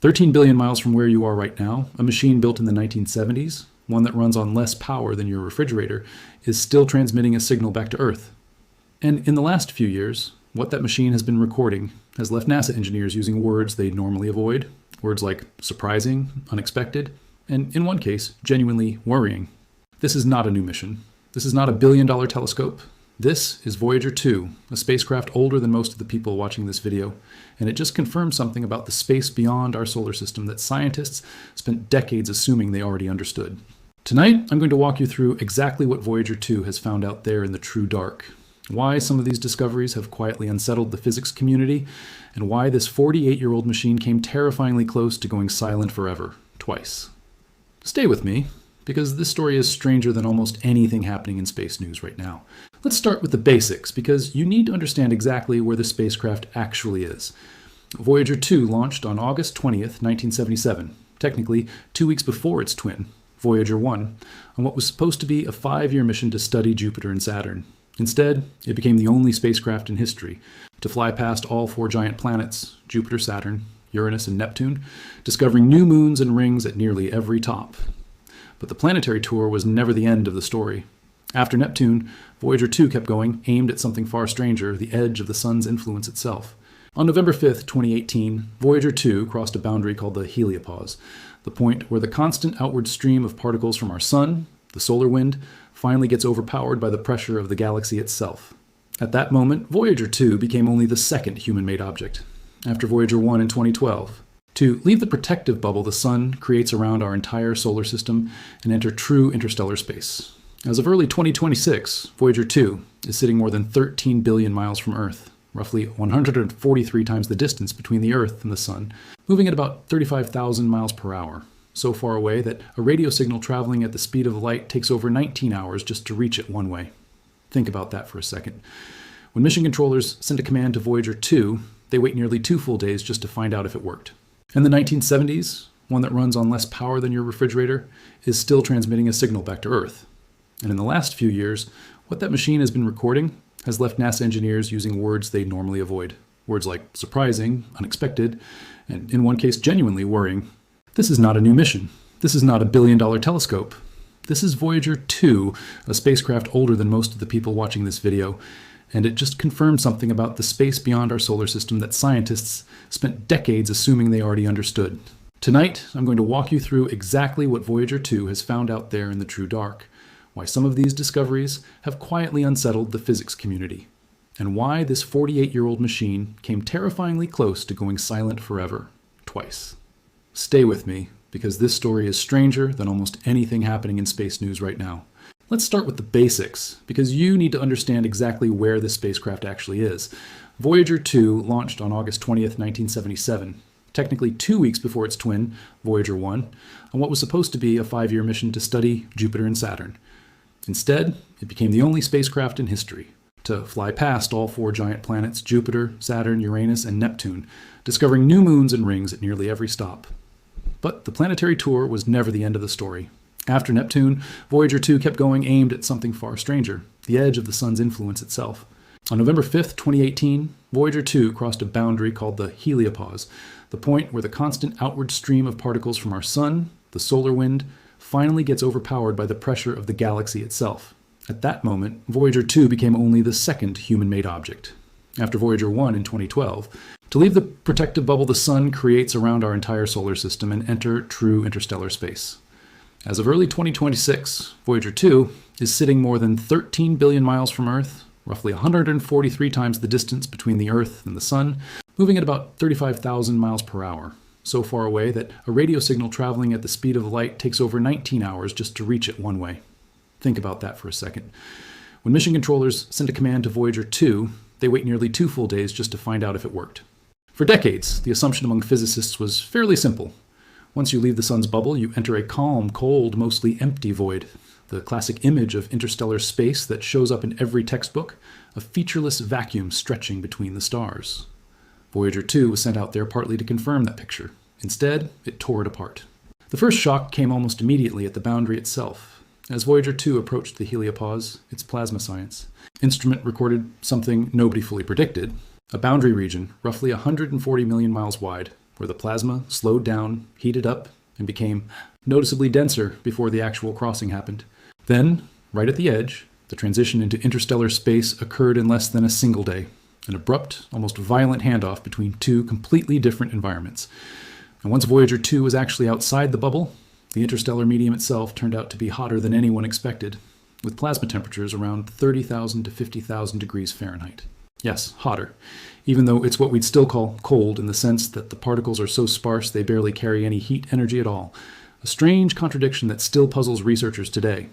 13 billion miles from where you are right now, a machine built in the 1970s, one that runs on less power than your refrigerator, is still transmitting a signal back to Earth. And in the last few years, what that machine has been recording has left NASA engineers using words they normally avoid, words like surprising, unexpected, and in one case, genuinely worrying. This is not a new mission. This is not a billion-dollar telescope. This is Voyager 2, a spacecraft older than most of the people watching this video, and it just confirms something about the space beyond our solar system that scientists spent decades assuming they already understood. Tonight, I'm going to walk you through exactly what Voyager 2 has found out there in the true dark, why some of these discoveries have quietly unsettled the physics community, and why this 48-year-old machine came terrifyingly close to going silent forever, twice. Stay with me, because this story is stranger than almost anything happening in space news right now. Let's start with the basics, because you need to understand exactly where the spacecraft actually is. Voyager 2 launched on August 20th, 1977, technically 2 weeks before its twin, Voyager 1, on what was supposed to be a 5-year mission to study Jupiter and Saturn. Instead, it became the only spacecraft in history to fly past all 4 giant planets, Jupiter, Saturn, Uranus, and Neptune, discovering new moons and rings at nearly every top. But the planetary tour was never the end of the story. After Neptune, Voyager 2 kept going, aimed at something far stranger, the edge of the sun's influence itself. On November 5th, 2018, Voyager 2 crossed a boundary called the heliopause, the point where the constant outward stream of particles from our sun, the solar wind, finally gets overpowered by the pressure of the galaxy itself. At that moment, Voyager 2 became only the second human-made object, after Voyager 1 in 2012. To leave the protective bubble the sun creates around our entire solar system and enter true interstellar space. As of early 2026, Voyager 2 is sitting more than 13 billion miles from Earth, roughly 143 times the distance between the Earth and the sun, moving at about 35,000 miles per hour, so far away that a radio signal traveling at the speed of light takes over 19 hours just to reach it one way. Think about that for a second. When mission controllers send a command to Voyager 2, they wait nearly 2 full days just to find out if it worked. In the 1970s, one that runs on less power than your refrigerator is still transmitting a signal back to Earth. And in the last few years, what that machine has been recording has left NASA engineers using words they normally avoid. Words like surprising, unexpected, and in one case, genuinely worrying. This is not a new mission. This is not a billion-dollar telescope. This is Voyager 2, a spacecraft older than most of the people watching this video, and it just confirmed something about the space beyond our solar system that scientists spent decades assuming they already understood. Tonight, I'm going to walk you through exactly what Voyager 2 has found out there in the true dark, why some of these discoveries have quietly unsettled the physics community, and why this 48-year-old machine came terrifyingly close to going silent forever, twice. Stay with me, because this story is stranger than almost anything happening in space news right now. Let's start with the basics, because you need to understand exactly where this spacecraft actually is. Voyager 2 launched on August 20th, 1977, technically 2 weeks before its twin, Voyager 1, on what was supposed to be a 5-year mission to study Jupiter and Saturn. Instead, it became the only spacecraft in history to fly past all 4 giant planets, Jupiter, Saturn, Uranus, and Neptune, discovering new moons and rings at nearly every stop. But the planetary tour was never the end of the story. After Neptune, Voyager 2 kept going, aimed at something far stranger, the edge of the sun's influence itself. On November 5th, 2018, Voyager 2 crossed a boundary called the heliopause, the point where the constant outward stream of particles from our sun, the solar wind, finally gets overpowered by the pressure of the galaxy itself. At that moment, Voyager 2 became only the second human-made object, after Voyager 1 in 2012, to leave the protective bubble the sun creates around our entire solar system and enter true interstellar space. As of early 2026, Voyager 2 is sitting more than 13 billion miles from Earth, roughly 143 times the distance between the Earth and the sun, moving at about 35,000 miles per hour, so far away that a radio signal traveling at the speed of light takes over 19 hours just to reach it one way. Think about that for a second. When mission controllers send a command to Voyager 2, they wait nearly 2 full days just to find out if it worked. For decades, the assumption among physicists was fairly simple. Once you leave the sun's bubble, you enter a calm, cold, mostly empty void. The classic image of interstellar space that shows up in every textbook, a featureless vacuum stretching between the stars. Voyager 2 was sent out there partly to confirm that picture. Instead, it tore it apart. The first shock came almost immediately at the boundary itself. As Voyager 2 approached the heliopause, its plasma science instrument recorded something nobody fully predicted: a boundary region roughly 140 million miles wide, where the plasma slowed down, heated up, and became noticeably denser before the actual crossing happened. Then, right at the edge, the transition into interstellar space occurred in less than a single day, an abrupt, almost violent handoff between two completely different environments. And once Voyager 2 was actually outside the bubble, the interstellar medium itself turned out to be hotter than anyone expected, with plasma temperatures around 30,000 to 50,000 degrees Fahrenheit. Yes, hotter, even though it's what we'd still call cold in the sense that the particles are so sparse they barely carry any heat energy at all. A strange contradiction that still puzzles researchers today.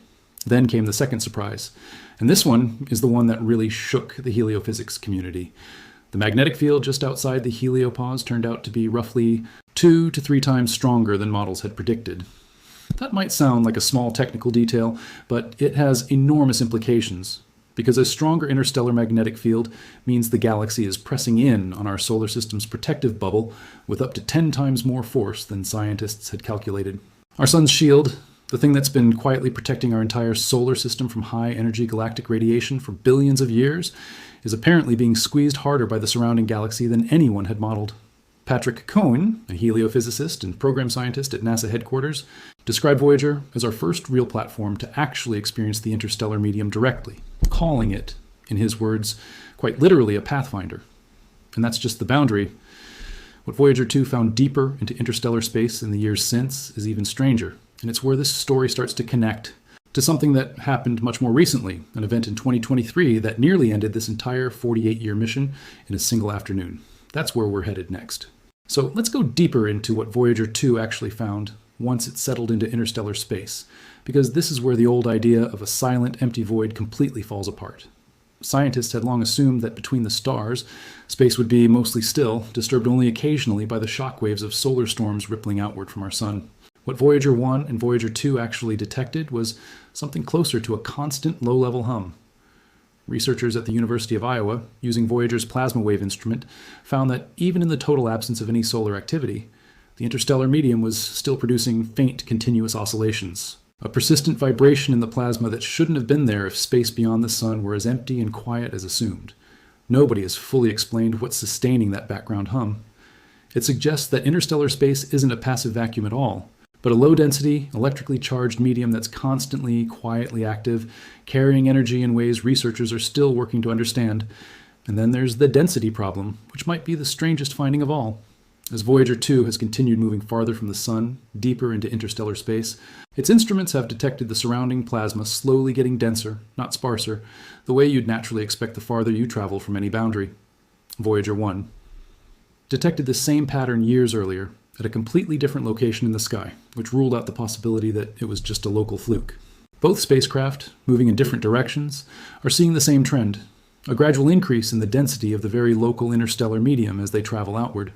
Then came the second surprise, and this one is the one that really shook the heliophysics community. The magnetic field just outside the heliopause turned out to be roughly 2 to 3 times stronger than models had predicted. That might sound like a small technical detail, but it has enormous implications, because a stronger interstellar magnetic field means the galaxy is pressing in on our solar system's protective bubble with up to 10 times more force than scientists had calculated. Our sun's shield, the thing that's been quietly protecting our entire solar system from high-energy galactic radiation for billions of years, is apparently being squeezed harder by the surrounding galaxy than anyone had modeled. Patrick Cohen, a heliophysicist and program scientist at NASA headquarters, described Voyager as our first real platform to actually experience the interstellar medium directly, calling it, in his words, quite literally a pathfinder. And that's just the boundary. What Voyager 2 found deeper into interstellar space in the years since is even stranger, and it's where this story starts to connect to something that happened much more recently, an event in 2023 that nearly ended this entire 48-year mission in a single afternoon. That's where we're headed next. So let's go deeper into what Voyager 2 actually found once it settled into interstellar space, because this is where the old idea of a silent, empty void completely falls apart. Scientists had long assumed that between the stars, space would be mostly still, disturbed only occasionally by the shock waves of solar storms rippling outward from our sun. What Voyager 1 and Voyager 2 actually detected was something closer to a constant low-level hum. Researchers at the University of Iowa, using Voyager's plasma wave instrument, found that even in the total absence of any solar activity, the interstellar medium was still producing faint, continuous oscillations, a persistent vibration in the plasma that shouldn't have been there if space beyond the sun were as empty and quiet as assumed. Nobody has fully explained what's sustaining that background hum. It suggests that interstellar space isn't a passive vacuum at all, but a low-density, electrically charged medium that's constantly, quietly active, carrying energy in ways researchers are still working to understand. And then there's the density problem, which might be the strangest finding of all. As Voyager 2 has continued moving farther from the sun, deeper into interstellar space, its instruments have detected the surrounding plasma slowly getting denser, not sparser, the way you'd naturally expect the farther you travel from any boundary. Voyager 1 detected the same pattern years earlier, at a completely different location in the sky, which ruled out the possibility that it was just a local fluke. Both spacecraft, moving in different directions, are seeing the same trend, a gradual increase in the density of the very local interstellar medium as they travel outward.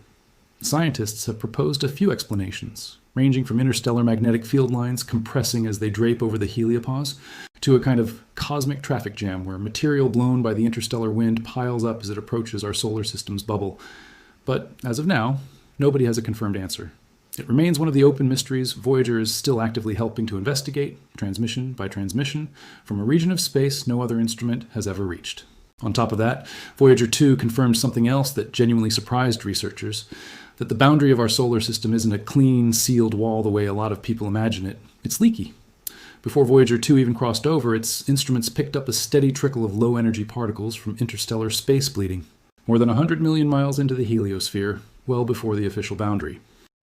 Scientists have proposed a few explanations, ranging from interstellar magnetic field lines compressing as they drape over the heliopause, to a kind of cosmic traffic jam where material blown by the interstellar wind piles up as it approaches our solar system's bubble. But as of now, nobody has a confirmed answer. It remains one of the open mysteries Voyager is still actively helping to investigate, transmission by transmission, from a region of space no other instrument has ever reached. On top of that, Voyager 2 confirmed something else that genuinely surprised researchers, that the boundary of our solar system isn't a clean, sealed wall the way a lot of people imagine it. It's leaky. Before Voyager 2 even crossed over, its instruments picked up a steady trickle of low-energy particles from interstellar space bleeding, more than 100 million miles into the heliosphere, well before the official boundary.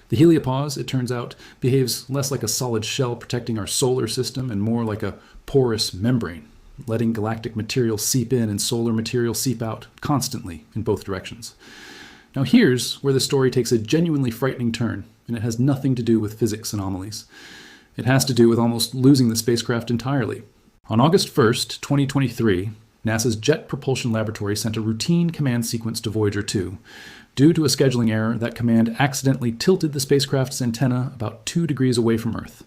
The heliopause, it turns out, behaves less like a solid shell protecting our solar system and more like a porous membrane, letting galactic material seep in and solar material seep out constantly in both directions. Now here's where the story takes a genuinely frightening turn, and it has nothing to do with physics anomalies. It has to do with almost losing the spacecraft entirely. On August 1st, 2023, NASA's Jet Propulsion Laboratory sent a routine command sequence to Voyager 2. Due to a scheduling error, that command accidentally tilted the spacecraft's antenna about 2 degrees away from Earth.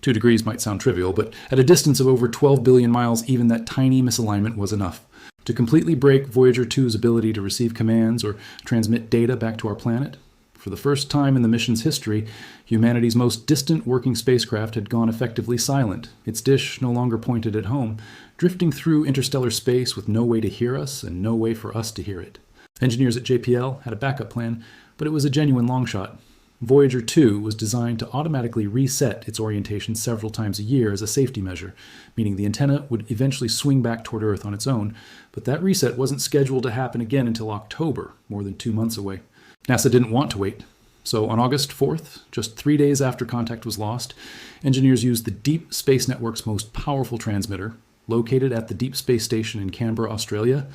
2 degrees might sound trivial, but at a distance of over 12 billion miles, even that tiny misalignment was enough to completely break Voyager 2's ability to receive commands or transmit data back to our planet. For the first time in the mission's history, humanity's most distant working spacecraft had gone effectively silent, its dish no longer pointed at home, drifting through interstellar space with no way to hear us and no way for us to hear it. Engineers at JPL had a backup plan, but it was a genuine long shot. Voyager 2 was designed to automatically reset its orientation several times a year as a safety measure, meaning the antenna would eventually swing back toward Earth on its own, but that reset wasn't scheduled to happen again until October, more than 2 months away. NASA didn't want to wait, so on August 4th, just 3 days after contact was lost, engineers used the Deep Space Network's most powerful transmitter, located at the Deep Space Station in Canberra, Australia,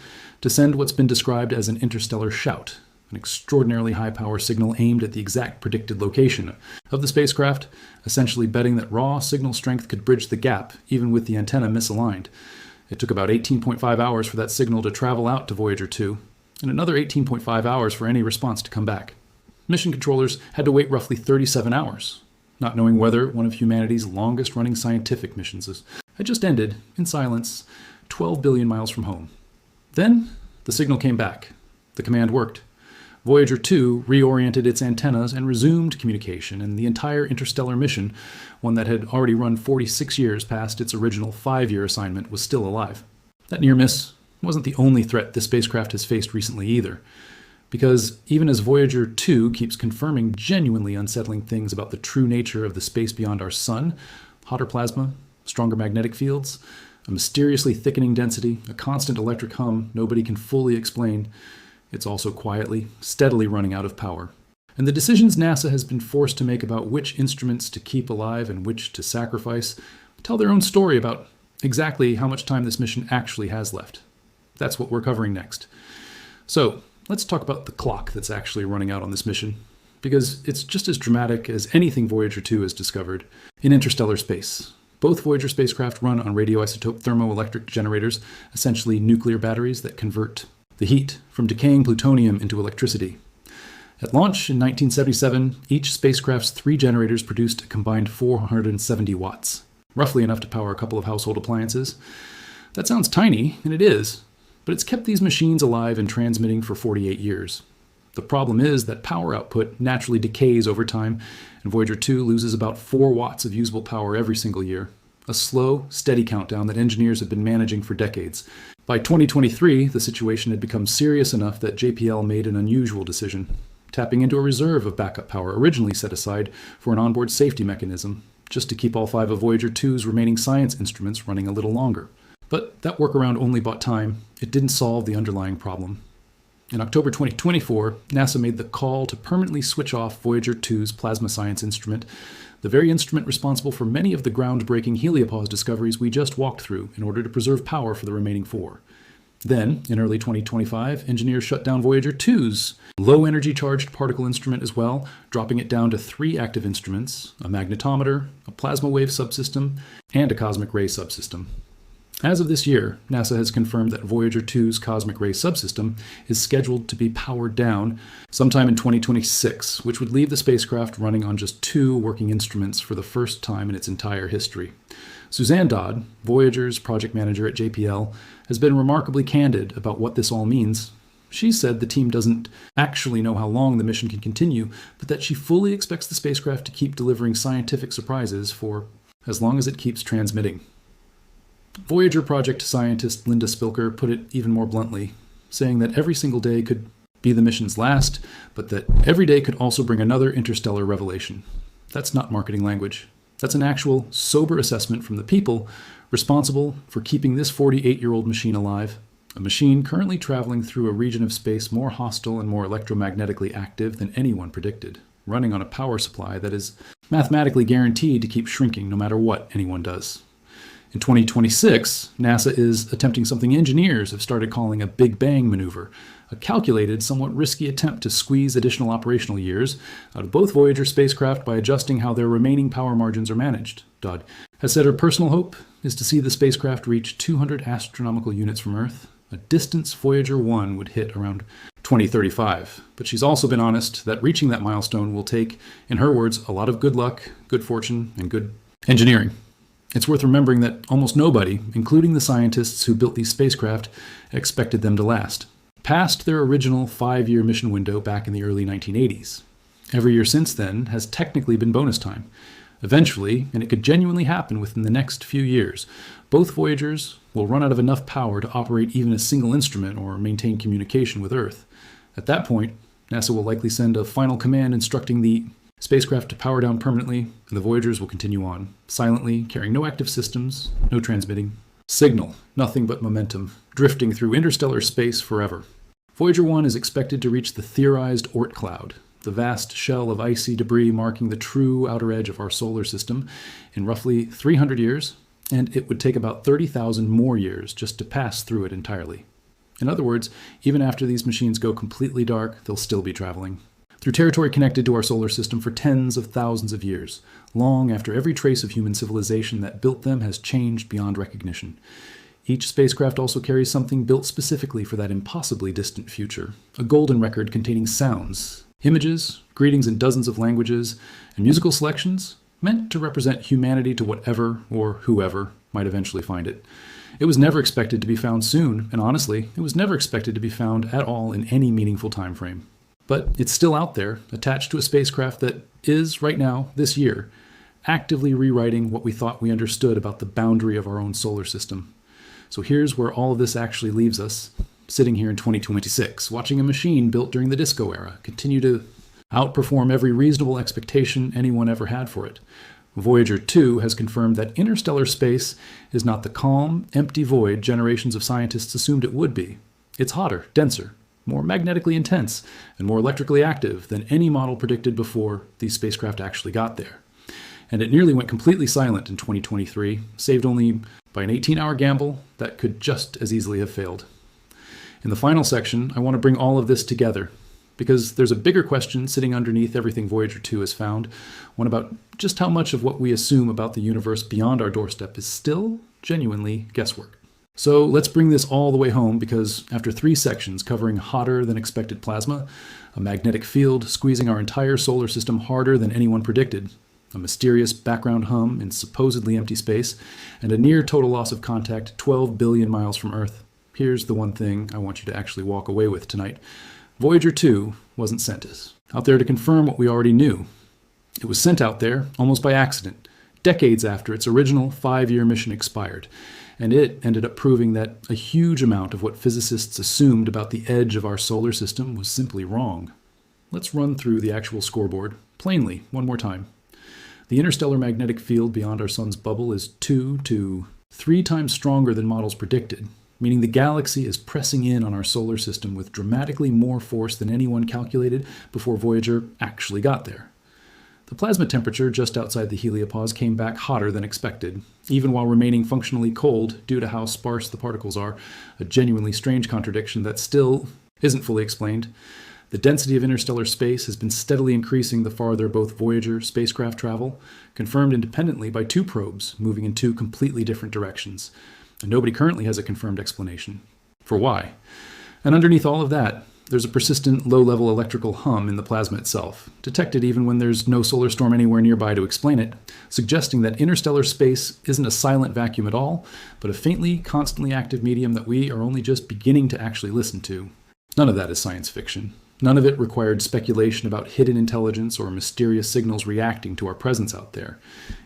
to send what's been described as an interstellar shout, an extraordinarily high-power signal aimed at the exact predicted location of the spacecraft, essentially betting that raw signal strength could bridge the gap, even with the antenna misaligned. It took about 18.5 hours for that signal to travel out to Voyager 2, and another 18.5 hours for any response to come back. Mission controllers had to wait roughly 37 hours, not knowing whether one of humanity's longest-running scientific missions had just ended, in silence, 12 billion miles from home. Then, the signal came back. The command worked. Voyager 2 reoriented its antennas and resumed communication, and the entire interstellar mission, one that had already run 46 years past its original 5-year assignment, was still alive. That near miss wasn't the only threat this spacecraft has faced recently either, because even as Voyager 2 keeps confirming genuinely unsettling things about the true nature of the space beyond our sun, hotter plasma, stronger magnetic fields, a mysteriously thickening density, a constant electric hum nobody can fully explain, it's also quietly, steadily running out of power. And the decisions NASA has been forced to make about which instruments to keep alive and which to sacrifice tell their own story about exactly how much time this mission actually has left. That's what we're covering next. So, let's talk about the clock that's actually running out on this mission, because it's just as dramatic as anything Voyager 2 has discovered in interstellar space. Both Voyager spacecraft run on radioisotope thermoelectric generators, essentially nuclear batteries that convert the heat from decaying plutonium into electricity. At launch in 1977, each spacecraft's 3 generators produced a combined 470 watts, roughly enough to power a couple of household appliances. That sounds tiny, and it is, but it's kept these machines alive and transmitting for 48 years. The problem is that power output naturally decays over time, and Voyager 2 loses about 4 watts of usable power every single year. A slow, steady countdown that engineers have been managing for decades. By 2023, the situation had become serious enough that JPL made an unusual decision, tapping into a reserve of backup power originally set aside for an onboard safety mechanism, just to keep all 5 of Voyager 2's remaining science instruments running a little longer. But that workaround only bought time. It didn't solve the underlying problem. In October 2024, NASA made the call to permanently switch off Voyager 2's plasma science instrument, the very instrument responsible for many of the groundbreaking heliopause discoveries we just walked through, in order to preserve power for the remaining 4. Then, in early 2025, engineers shut down Voyager 2's low-energy charged particle instrument as well, dropping it down to 3 active instruments, a magnetometer, a plasma wave subsystem, and a cosmic ray subsystem. As of this year, NASA has confirmed that Voyager 2's cosmic ray subsystem is scheduled to be powered down sometime in 2026, which would leave the spacecraft running on just 2 working instruments for the first time in its entire history. Suzanne Dodd, Voyager's project manager at JPL, has been remarkably candid about what this all means. She said the team doesn't actually know how long the mission can continue, but that she fully expects the spacecraft to keep delivering scientific surprises for as long as it keeps transmitting. Voyager project scientist Linda Spilker put it even more bluntly, saying that every single day could be the mission's last, but that every day could also bring another interstellar revelation. That's not marketing language. That's an actual, sober assessment from the people responsible for keeping this 48-year-old machine alive, a machine currently traveling through a region of space more hostile and more electromagnetically active than anyone predicted, running on a power supply that is mathematically guaranteed to keep shrinking no matter what anyone does. In 2026, NASA is attempting something engineers have started calling a Big Bang maneuver, a calculated, somewhat risky attempt to squeeze additional operational years out of both Voyager spacecraft by adjusting how their remaining power margins are managed. Dodd has said her personal hope is to see the spacecraft reach 200 astronomical units from Earth, a distance Voyager 1 would hit around 2035. But she's also been honest that reaching that milestone will take, in her words, a lot of good luck, good fortune, and good engineering. It's worth remembering that almost nobody, including the scientists who built these spacecraft, expected them to last past their original 5-year mission window back in the early 1980s. Every year since then has technically been bonus time. Eventually, and it could genuinely happen within the next few years, both Voyagers will run out of enough power to operate even a single instrument or maintain communication with Earth. At that point, NASA will likely send a final command instructing the spacecraft to power down permanently, and the Voyagers will continue on, silently, carrying no active systems, no transmitting. Signal, nothing but momentum, drifting through interstellar space forever. Voyager 1 is expected to reach the theorized Oort cloud, the vast shell of icy debris marking the true outer edge of our solar system, in roughly 300 years, and it would take about 30,000 more years just to pass through it entirely. In other words, even after these machines go completely dark, they'll still be traveling through territory connected to our solar system for tens of thousands of years, long after every trace of human civilization that built them has changed beyond recognition. Each spacecraft also carries something built specifically for that impossibly distant future, a golden record containing sounds, images, greetings in dozens of languages, and musical selections meant to represent humanity to whatever or whoever might eventually find it. It was never expected to be found soon, and honestly, it was never expected to be found at all in any meaningful time frame. But it's still out there, attached to a spacecraft that is, right now, this year, actively rewriting what we thought we understood about the boundary of our own solar system. So here's where all of this actually leaves us, sitting here in 2026, watching a machine built during the disco era continue to outperform every reasonable expectation anyone ever had for it. Voyager 2 has confirmed that interstellar space is not the calm, empty void generations of scientists assumed it would be. It's hotter, denser, more magnetically intense, and more electrically active than any model predicted before these spacecraft actually got there. And it nearly went completely silent in 2023, saved only by an 18-hour gamble that could just as easily have failed. In the final section, I want to bring all of this together, because there's a bigger question sitting underneath everything Voyager 2 has found, one about just how much of what we assume about the universe beyond our doorstep is still genuinely guesswork. So let's bring this all the way home, because after 3 sections covering hotter than expected plasma, a magnetic field squeezing our entire solar system harder than anyone predicted, a mysterious background hum in supposedly empty space, and a near total loss of contact 12 billion miles from Earth, here's the one thing I want you to actually walk away with tonight. Voyager 2 wasn't sent out there to confirm what we already knew. It was sent out there almost by accident, decades after its original 5-year mission expired. And it ended up proving that a huge amount of what physicists assumed about the edge of our solar system was simply wrong. Let's run through the actual scoreboard, plainly, one more time. The interstellar magnetic field beyond our sun's bubble is 2 to 3 times stronger than models predicted, meaning the galaxy is pressing in on our solar system with dramatically more force than anyone calculated before Voyager actually got there. The plasma temperature just outside the heliopause came back hotter than expected, even while remaining functionally cold due to how sparse the particles are, a genuinely strange contradiction that still isn't fully explained. The density of interstellar space has been steadily increasing the farther both Voyager spacecraft travel, confirmed independently by 2 probes moving in 2 completely different directions. And nobody currently has a confirmed explanation for why. And underneath all of that, there's a persistent low-level electrical hum in the plasma itself, detected even when there's no solar storm anywhere nearby to explain it, suggesting that interstellar space isn't a silent vacuum at all, but a faintly, constantly active medium that we are only just beginning to actually listen to. None of that is science fiction. None of it required speculation about hidden intelligence or mysterious signals reacting to our presence out there.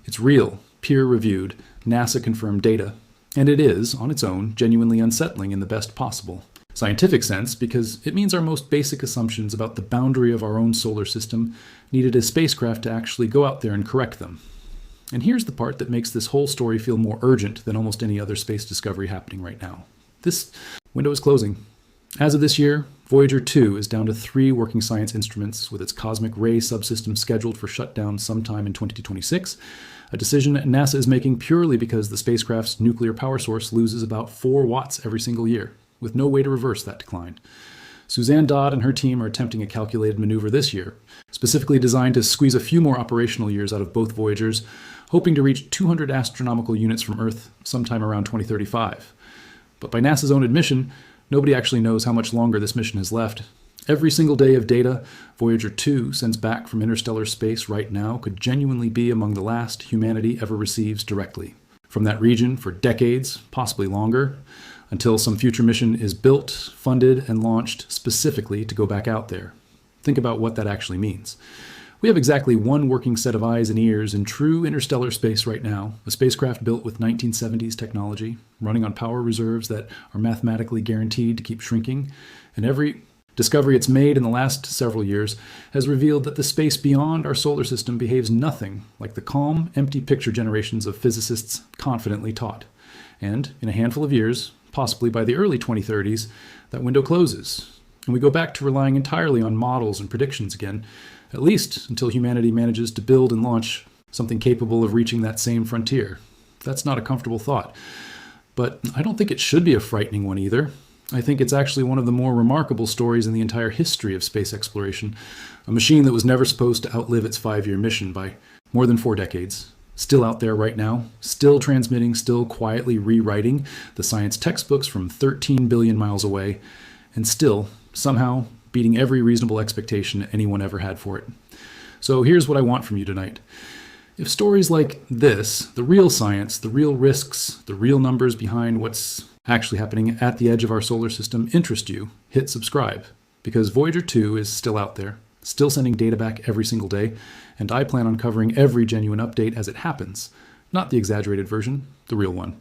It's real, peer-reviewed, NASA-confirmed data, and it is, on its own, genuinely unsettling in the best possible scientific sense, because it means our most basic assumptions about the boundary of our own solar system needed a spacecraft to actually go out there and correct them. And here's the part that makes this whole story feel more urgent than almost any other space discovery happening right now. This window is closing. As of this year, Voyager 2 is down to 3 working science instruments, with its cosmic ray subsystem scheduled for shutdown sometime in 2026, a decision NASA is making purely because the spacecraft's nuclear power source loses about 4 watts every single year, with no way to reverse that decline. Suzanne Dodd and her team are attempting a calculated maneuver this year, specifically designed to squeeze a few more operational years out of both Voyagers, hoping to reach 200 astronomical units from Earth sometime around 2035. But by NASA's own admission, nobody actually knows how much longer this mission has left. Every single day of data Voyager 2 sends back from interstellar space right now could genuinely be among the last humanity ever receives directly from that region for decades, possibly longer, until some future mission is built, funded, and launched specifically to go back out there. Think about what that actually means. We have exactly 1 working set of eyes and ears in true interstellar space right now, a spacecraft built with 1970s technology, running on power reserves that are mathematically guaranteed to keep shrinking, and every Discovery it's made in the last several years has revealed that the space beyond our solar system behaves nothing like the calm, empty picture generations of physicists confidently taught. And in a handful of years, possibly by the early 2030s, that window closes, and we go back to relying entirely on models and predictions again, at least until humanity manages to build and launch something capable of reaching that same frontier. That's not a comfortable thought. But I don't think it should be a frightening one either. I think it's actually one of the more remarkable stories in the entire history of space exploration. A machine that was never supposed to outlive its 5-year mission by more than 4 decades. Still out there right now, still transmitting, still quietly rewriting the science textbooks from 13 billion miles away, and still, somehow, beating every reasonable expectation anyone ever had for it. So here's what I want from you tonight. If stories like this, the real science, the real risks, the real numbers behind what's actually happening at the edge of our solar system interest you, hit subscribe, because Voyager 2 is still out there, still sending data back every single day, and I plan on covering every genuine update as it happens, not the exaggerated version, the real one.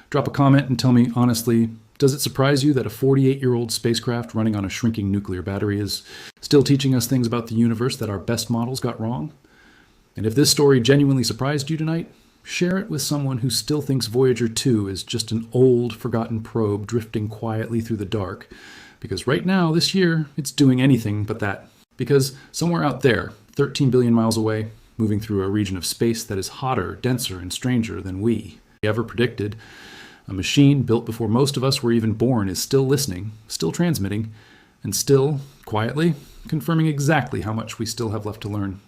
Drop a comment and tell me honestly, does it surprise you that a 48-year-old spacecraft running on a shrinking nuclear battery is still teaching us things about the universe that our best models got wrong? And if this story genuinely surprised you tonight, share it with someone who still thinks Voyager 2 is just an old, forgotten probe drifting quietly through the dark. Because right now, this year, it's doing anything but that. Because somewhere out there, 13 billion miles away, moving through a region of space that is hotter, denser, and stranger than we ever predicted, a machine built before most of us were even born is still listening, still transmitting, and still, quietly, confirming exactly how much we still have left to learn.